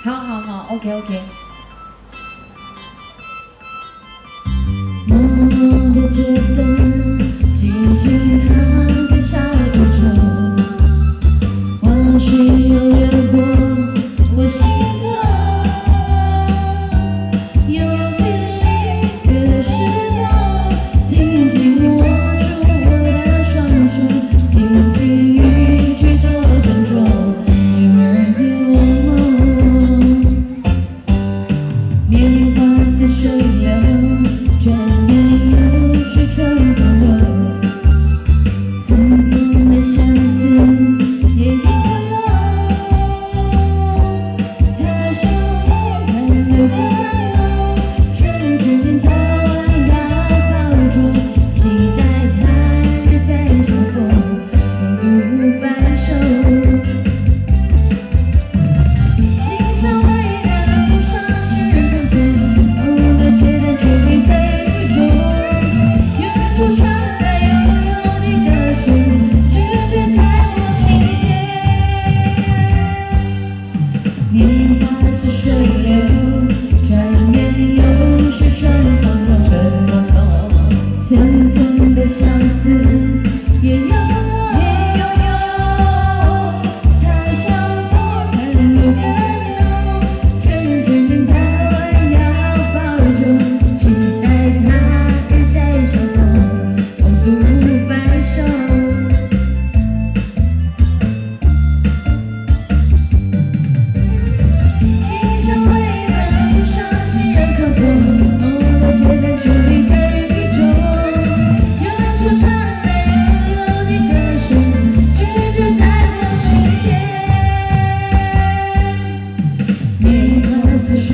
好 ，OK。默默的街灯，静静看着下多久，往事又掠过我心头。有天离别的时候，紧紧握住我的双手，轻轻一句多珍重，因而别忘。年华似水流，转眼又是春风柔，层层的相思也悠悠。他乡路看流看楼，春天早晚要保重，期待他日再相逢，共度白首。今生未来路上行人匆匆，梦的街灯矗立在雨中，远处传来悠悠的歌声，直觉在我心间。年华似水流，转眼又是春风柔，层层的相思也悠悠。他乡路看路看楼，春天早晚要保重，期待他日再相逢，共度白首。今生未来路上行人匆匆，梦的街灯矗立在雨中，远处传来悠悠的歌声，直觉在我心间。年华似水